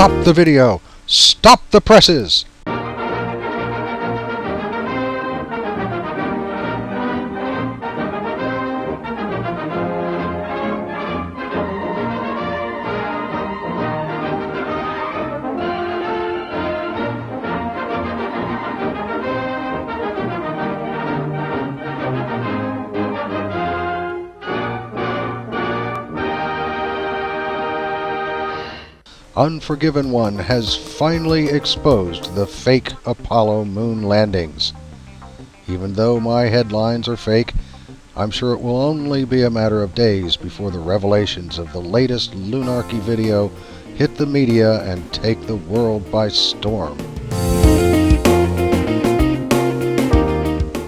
Stop the video! Stop the presses! Un4g1v3n1 has finally exposed the fake Apollo moon landings. Even though my headlines are fake, I'm sure it will only be a matter of days before the revelations of the latest LUNARCY video hit the media and take the world by storm.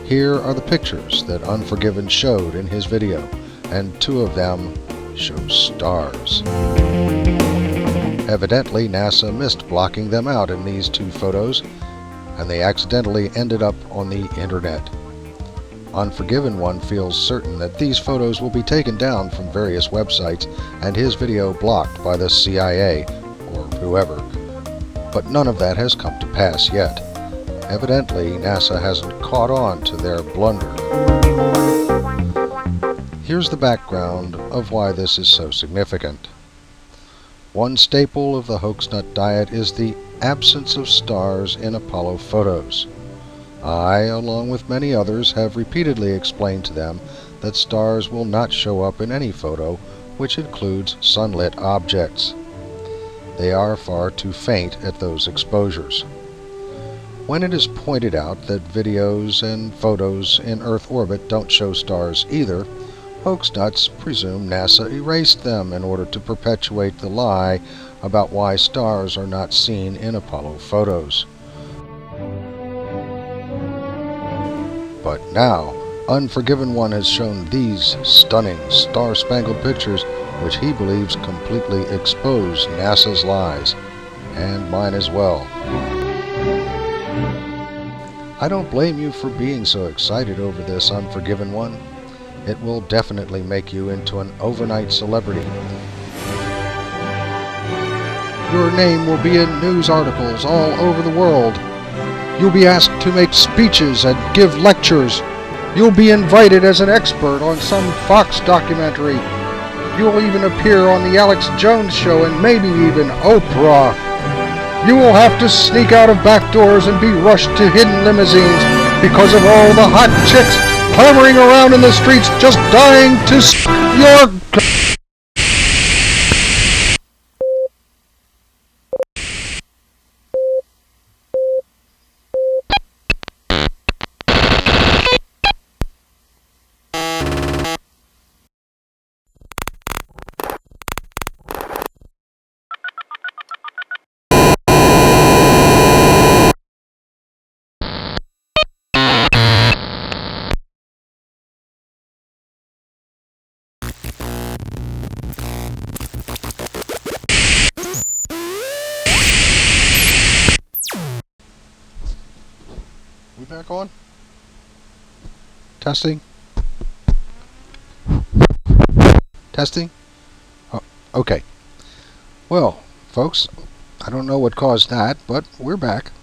Here are the pictures that Un4g1v3n1 showed in his video, and two of them show stars. Evidently, NASA missed blocking them out in these two photos, and they accidentally ended up on the internet. Un4g1v3n1 feels certain that these photos will be taken down from various websites and his video blocked by the CIA or whoever, but none of that has come to pass yet. Evidently, NASA hasn't caught on to their blunder. Here's the background of why this is so significant. One staple of the hoax nut diet is the absence of stars in Apollo photos. I, along with many others, have repeatedly explained to them that stars will not show up in any photo which includes sunlit objects. They are far too faint at those exposures. When it is pointed out that videos and photos in Earth orbit don't show stars either, hoax nuts presume NASA erased them in order to perpetuate the lie about why stars are not seen in Apollo photos. But now, Un4g1v3n1 has shown these stunning star-spangled pictures which he believes completely expose NASA's lies, and mine as well. I don't blame you for being so excited over this, Un4g1v3n1. It will definitely make you into an overnight celebrity. Your name will be in news articles all over the world. You'll be asked to make speeches and give lectures. You'll be invited as an expert on some Fox documentary. You'll even appear on the Alex Jones show and maybe even Oprah. You will have to sneak out of back doors and be rushed to hidden limousines because of all the hot chicks clamoring around in the streets just dying to suck your We back on? Testing? Testing? Oh, okay. Well, folks, I don't know what caused that, but we're back.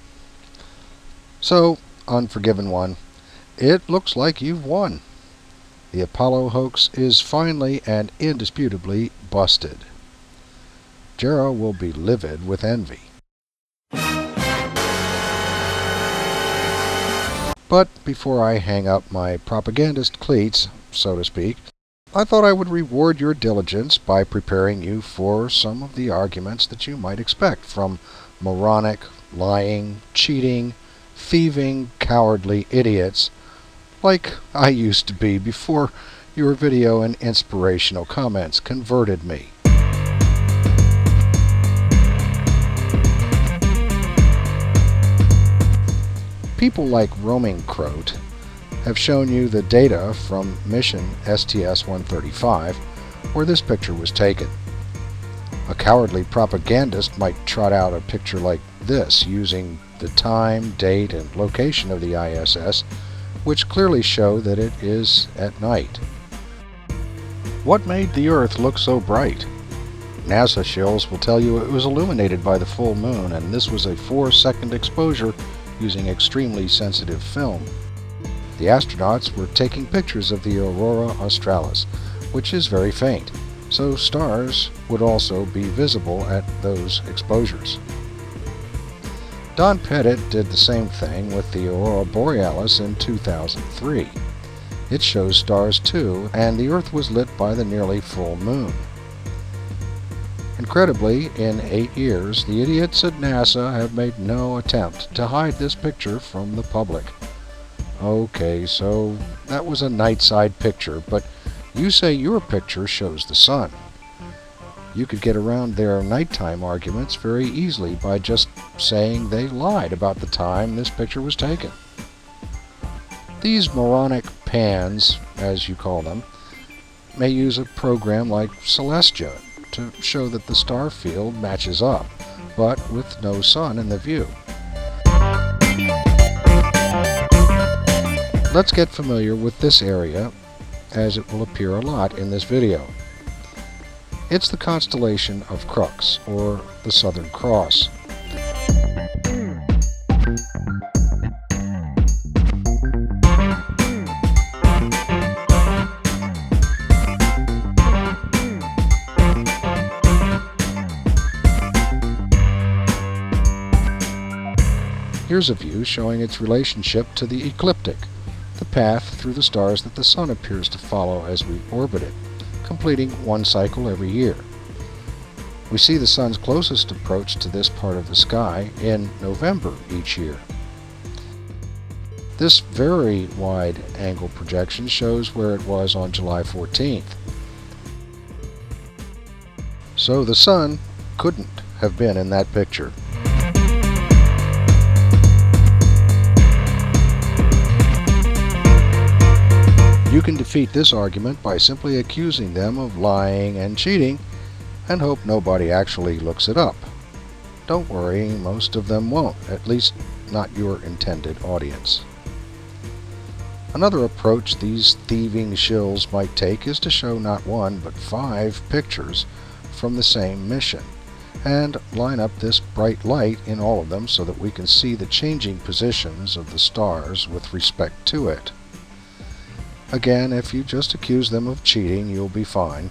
So, Un4g1v3n1, it looks like you've won. The Apollo hoax is finally and indisputably busted. Jera will be livid with envy. But before I hang up my propagandist cleats, so to speak, I thought I would reward your diligence by preparing you for some of the arguments that you might expect from moronic, lying, cheating, thieving, cowardly idiots like I used to be before your video and inspirational comments converted me. People like Roamingcroat have shown you the data from mission STS-135 where this picture was taken. A cowardly propagandist might trot out a picture like this using the time, date, and location of the ISS, which clearly show that it is at night. What made the Earth look so bright? NASA shills will tell you it was illuminated by the full moon, and this was a 4-second exposure using extremely sensitive film. The astronauts were taking pictures of the aurora australis, which is very faint, so stars would also be visible at those exposures. Don Pettit did the same thing with the aurora borealis in 2003. It shows stars too, and the Earth was lit by the nearly full moon. Incredibly, in 8 years, the idiots at NASA have made no attempt to hide this picture from the public. Okay, so that was a night side picture, but you say your picture shows the sun. You could get around their nighttime arguments very easily by just saying they lied about the time this picture was taken. These moronic pans, as you call them, may use a program like Celestia to show that the star field matches up, but with no sun in the view. Let's get familiar with this area, as it will appear a lot in this video. It's the constellation of Crux, or the Southern Cross. Here's a view showing its relationship to the ecliptic, the path through the stars that the Sun appears to follow as we orbit it, completing one cycle every year. We see the Sun's closest approach to this part of the sky in November each year. This very wide angle projection shows where it was on July 14th. So the Sun couldn't have been in that picture. You can defeat this argument by simply accusing them of lying and cheating and hope nobody actually looks it up. Don't worry, most of them won't, at least not your intended audience. Another approach these thieving shills might take is to show not 1 but 5 pictures from the same mission and line up this bright light in all of them so that we can see the changing positions of the stars with respect to it. Again, if you just accuse them of cheating, you'll be fine.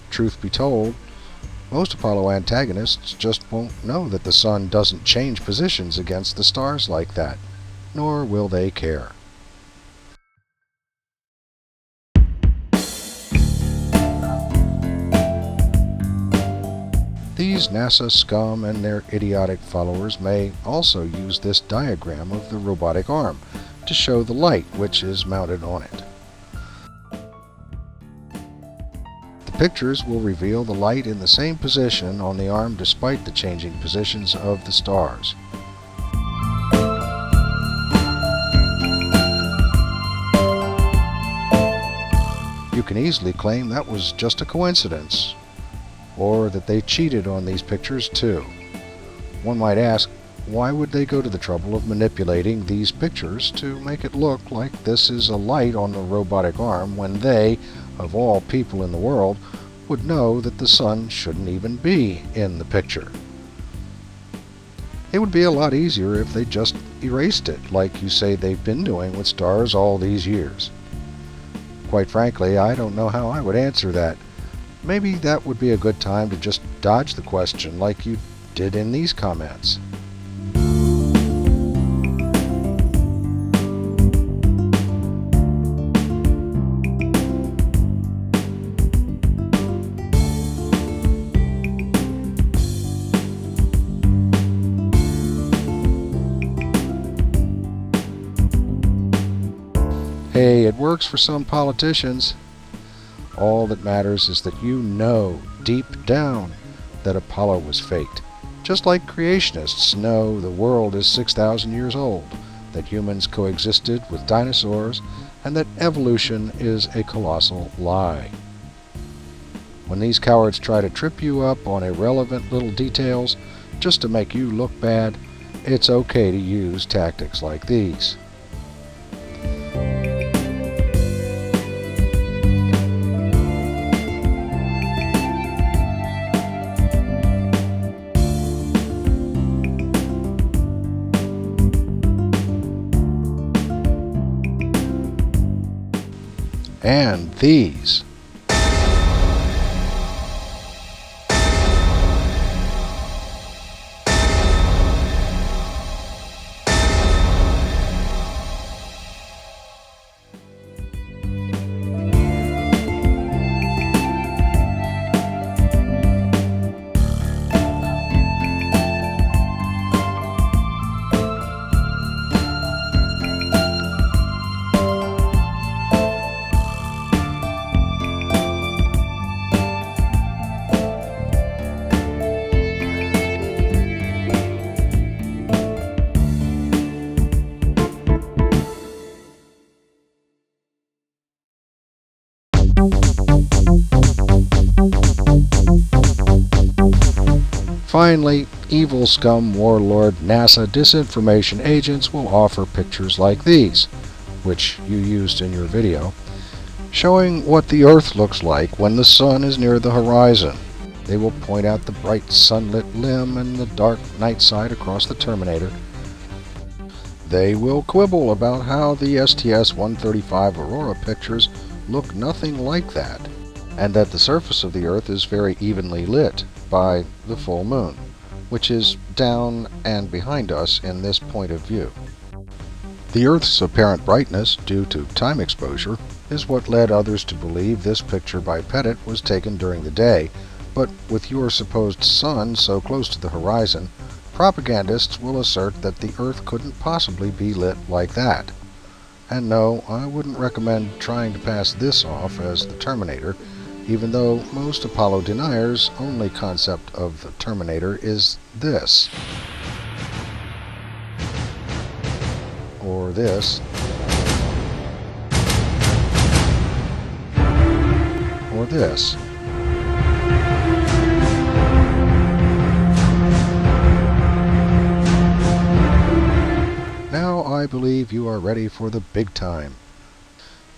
Truth be told, most Apollo antagonists just won't know that the Sun doesn't change positions against the stars like that, nor will they care. These NASA scum and their idiotic followers may also use this diagram of the robotic arm to show the light which is mounted on it. The pictures will reveal the light in the same position on the arm despite the changing positions of the stars. You can easily claim that was just a coincidence, or that they cheated on these pictures too. One might ask, why would they go to the trouble of manipulating these pictures to make it look like this is a light on the robotic arm when they, of all people in the world, would know that the Sun shouldn't even be in the picture? It would be a lot easier if they just erased it, like you say they've been doing with stars all these years. Quite frankly, I don't know how I would answer that. Maybe that would be a good time to just dodge the question like you did in these comments. Hey, it works for some politicians. All that matters is that you know deep down that Apollo was faked. Just like creationists know the world is 6,000 years old, that humans coexisted with dinosaurs, and that evolution is a colossal lie. When these cowards try to trip you up on irrelevant little details just to make you look bad, it's okay to use tactics like these. And these. Finally, evil scum warlord NASA disinformation agents will offer pictures like these, which you used in your video, showing what the Earth looks like when the sun is near the horizon. They will point out the bright sunlit limb and the dark night side across the Terminator. They will quibble about how the STS-135 Aurora pictures look nothing like that, and that the surface of the Earth is very evenly lit by the full moon, which is down and behind us in this point of view. The Earth's apparent brightness, due to time exposure, is what led others to believe this picture by Pettit was taken during the day, but with your supposed sun so close to the horizon, propagandists will assert that the Earth couldn't possibly be lit like that. And no, I wouldn't recommend trying to pass this off as the Terminator, even though most Apollo deniers' only concept of the Terminator is this. Or this. Or this. Now I believe you are ready for the big time.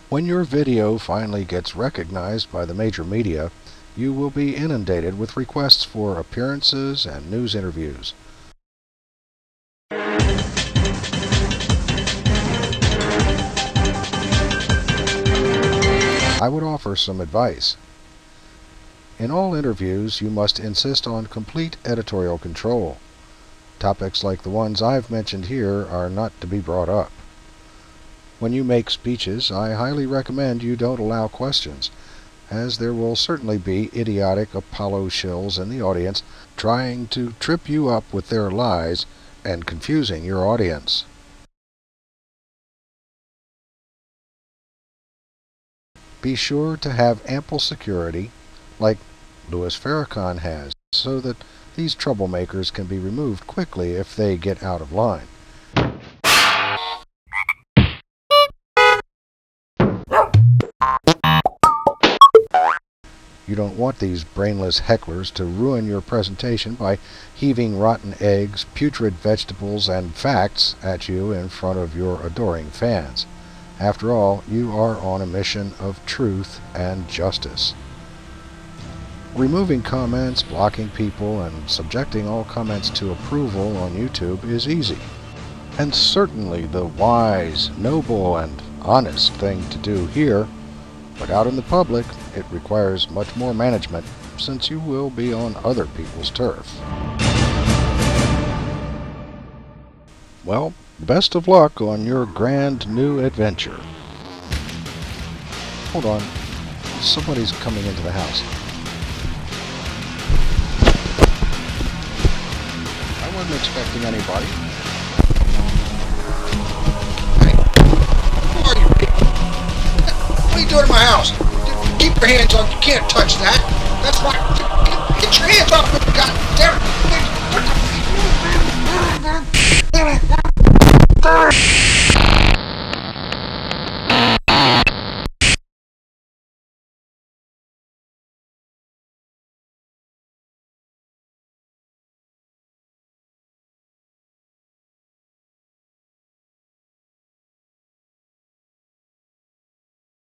When your video finally gets recognized by the major media, you will be inundated with requests for appearances and news interviews. I would offer some advice. In all interviews, you must insist on complete editorial control. Topics like the ones I've mentioned here are not to be brought up. When you make speeches, I highly recommend you don't allow questions, as there will certainly be idiotic Apollo shills in the audience trying to trip you up with their lies and confusing your audience. Be sure to have ample security, like Louis Farrakhan has, so that these troublemakers can be removed quickly if they get out of line. You don't want these brainless hecklers to ruin your presentation by heaving rotten eggs, putrid vegetables, and facts at you in front of your adoring fans. After all, you are on a mission of truth and justice. Removing comments, blocking people, and subjecting all comments to approval on YouTube is easy, and certainly the wise, noble, and honest thing to do here. But out in the public, it requires much more management, since you will be on other people's turf. Well, best of luck on your grand new adventure. Hold on. Somebody's coming into the house. I wasn't expecting anybody. Hey, who are you? What are you doing in my house? Keep your hands off. You can't touch that. That's why. Get your hands off me. God damn it.